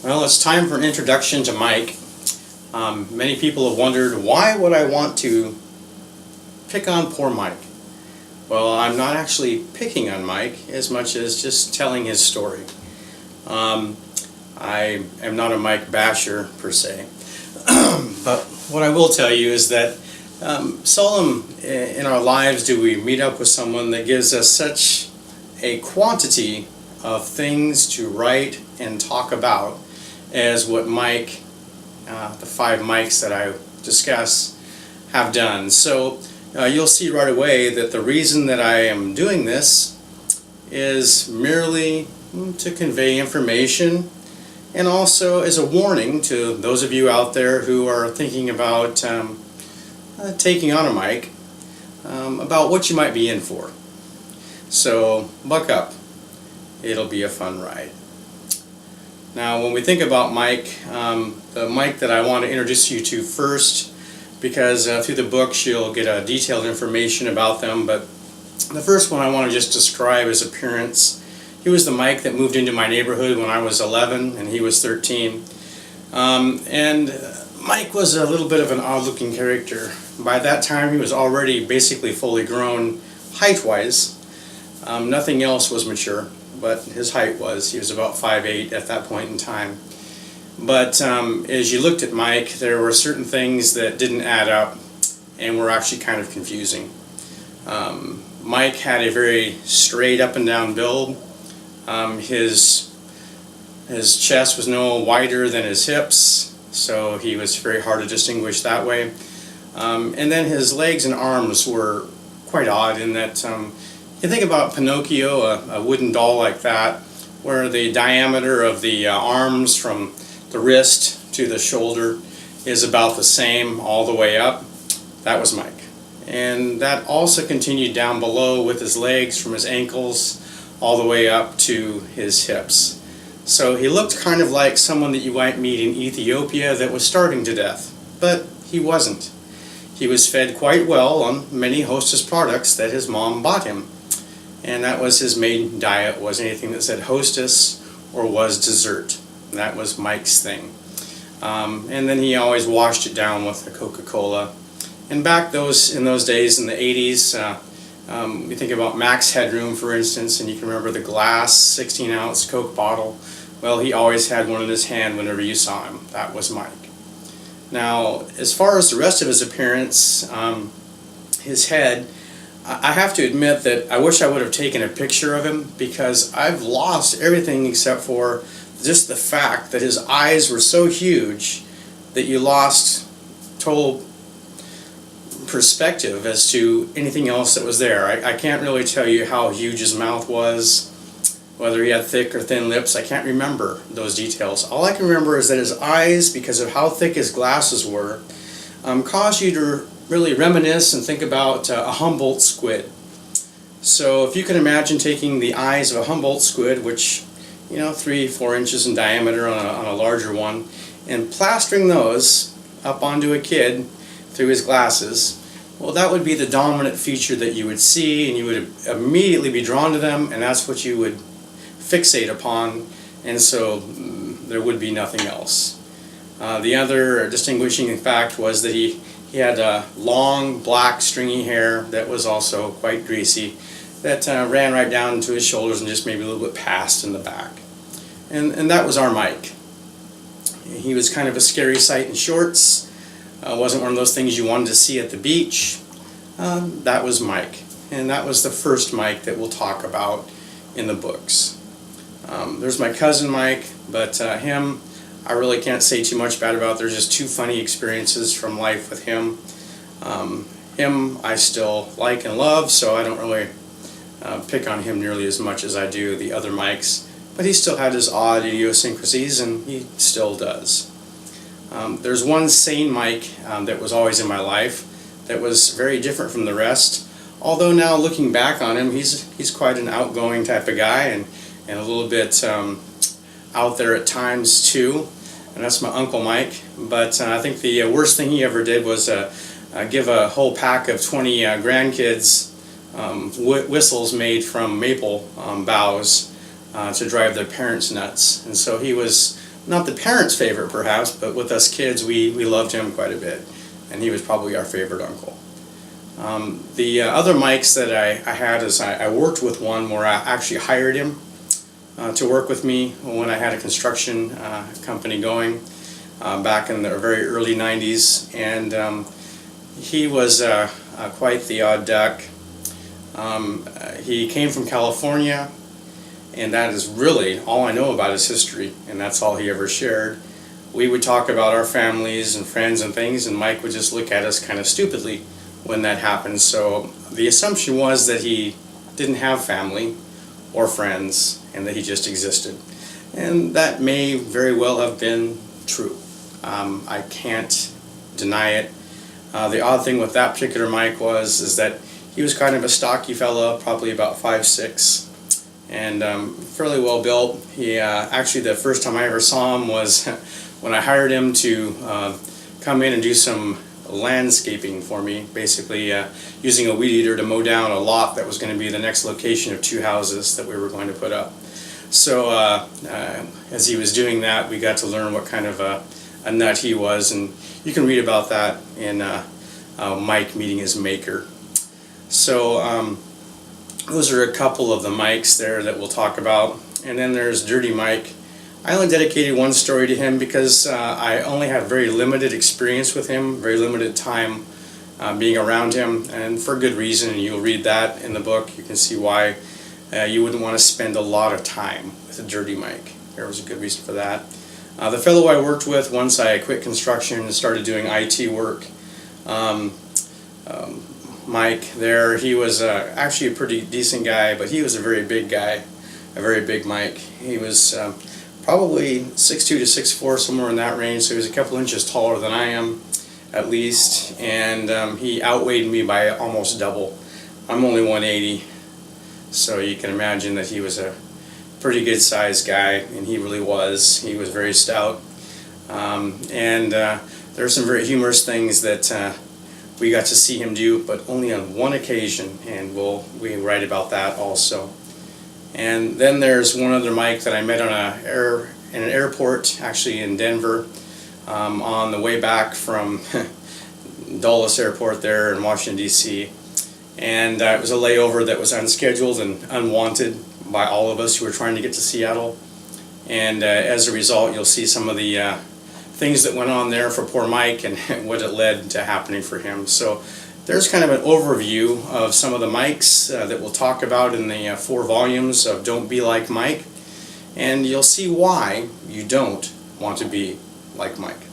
Well, it's time for an introduction to Mike. Many people have wondered, why would I want to pick on poor Mike? Well, I'm not actually picking on Mike as much as just telling his story. I am not a Mike basher per se, but what I will tell you is that seldom in our lives do we meet up with someone that gives us such a quantity of things to write and talk about as what Mike, the 5 Mikes that I discuss, have done. So you'll see right away that the reason that I am doing this is merely to convey information, and also as a warning to those of you out there who are thinking about taking on a Mike, about what you might be in for. So buck up, it'll be a fun ride. Now when we think about Mike, the Mike that I want to introduce you to first, because through the books you'll get detailed information about them, but the first one I want to just describe his appearance. He was the Mike that moved into my neighborhood when I was 11 and he was 13. And Mike was a little bit of an odd-looking character. By that time he was already basically fully grown height-wise. Nothing else was mature, but his height was. He was about 5'8" at that point in time. But as you looked at Mike, there were certain things that didn't add up and were actually kind of confusing. Mike had a very straight up and down build. His chest was no wider than his hips, so he was very hard to distinguish that way. And then his legs and arms were quite odd in that you think about Pinocchio, a wooden doll like that, where the diameter of the arms from the wrist to the shoulder is about the same all the way up. That was Mike. And that also continued down below with his legs from his ankles all the way up to his hips. So he looked kind of like someone that you might meet in Ethiopia that was starving to death, but he wasn't. He was fed quite well on many Hostess products that his mom bought him, and that was his main diet, was anything that said Hostess or was dessert. That was Mike's thing. And then he always washed it down with a Coca-Cola. And back in those days in the 80s, you think about Max Headroom, for instance, and you can remember the glass 16-ounce Coke bottle. Well, he always had one in his hand whenever you saw him. That was Mike. Now, as far as the rest of his appearance, his head, I have to admit that I wish I would have taken a picture of him, because I've lost everything except for just the fact that his eyes were so huge that you lost total perspective as to anything else that was there. I can't really tell you how huge his mouth was, whether he had thick or thin lips. I can't remember those details. All I can remember is that his eyes, because of how thick his glasses were, caused you to really reminisce and think about a Humboldt squid. So if you can imagine taking the eyes of a Humboldt squid, which 3-4 inches in diameter on a larger one, and plastering those up onto a kid through his glasses, well, that would be the dominant feature that you would see, and you would immediately be drawn to them, and that's what you would fixate upon, and so there would be nothing else. The other distinguishing fact was that he had long, black, stringy hair that was also quite greasy, that ran right down to his shoulders and just maybe a little bit past in the back. And that was our Mike. He was kind of a scary sight in shorts. Wasn't one of those things you wanted to see at the beach. That was Mike. And that was the first Mike that we'll talk about in the books. There's my cousin Mike, but him, I really can't say too much bad about. There's just 2 funny experiences from life with him. Him I still like and love, so I don't really pick on him nearly as much as I do the other Mikes. But he still had his odd idiosyncrasies, and he still does. There's one sane Mike that was always in my life that was very different from the rest. Although now looking back on him, he's quite an outgoing type of guy, and a little bit out there at times too. And that's my Uncle Mike. But I think the worst thing he ever did was give a whole pack of 20 grandkids whistles made from maple boughs to drive their parents nuts. And so he was not the parents' favorite perhaps, but with us kids, we loved him quite a bit, and he was probably our favorite uncle. The other Mikes that I had is I worked with one where I actually hired him to work with me when I had a construction company going back in the very early 90s, and he was quite the odd duck. He came from California, and that is really all I know about his history, and that's all he ever shared. We would talk about our families and friends and things, and Mike would just look at us kind of stupidly when that happened. So the assumption was that he didn't have family or friends, and that he just existed. And that may very well have been true. I can't deny it. The odd thing with that particular Mike is that he was kind of a stocky fella, probably about 5'6", and fairly well built. He actually, the first time I ever saw him was when I hired him to come in and do some landscaping for me, basically using a weed eater to mow down a lot that was going to be the next location of 2 houses that we were going to put up. So as he was doing that, we got to learn what kind of a nut he was, and you can read about that in Mike meeting his maker. So those are a couple of the Mikes there that we'll talk about. And then there's Dirty Mike. I only dedicated one story to him because I only had very limited experience with him, very limited time being around him, and for good reason, and you'll read that in the book. You can see why you wouldn't want to spend a lot of time with a Dirty Mike. There was a good reason for that. The fellow I worked with once I quit construction and started doing IT work, Mike there, he was actually a pretty decent guy, but he was a very big guy, a very big Mike. He was probably 6'2" to 6'4", somewhere in that range, so he was a couple inches taller than I am, at least, and he outweighed me by almost double. I'm only 180, so you can imagine that he was a pretty good sized guy, and he really was. He was very stout, and there are some very humorous things that we got to see him do, but only on one occasion, and we write about that also. And then there's one other Mike that I met on in an airport, actually in Denver, on the way back from Dulles Airport there in Washington, D.C. And it was a layover that was unscheduled and unwanted by all of us who were trying to get to Seattle. And as a result, you'll see some of the things that went on there for poor Mike and what it led to happening for him. So there's kind of an overview of some of the Mikes that we'll talk about in the 4 volumes of Don't Be Like Mike. And you'll see why you don't want to be like Mike.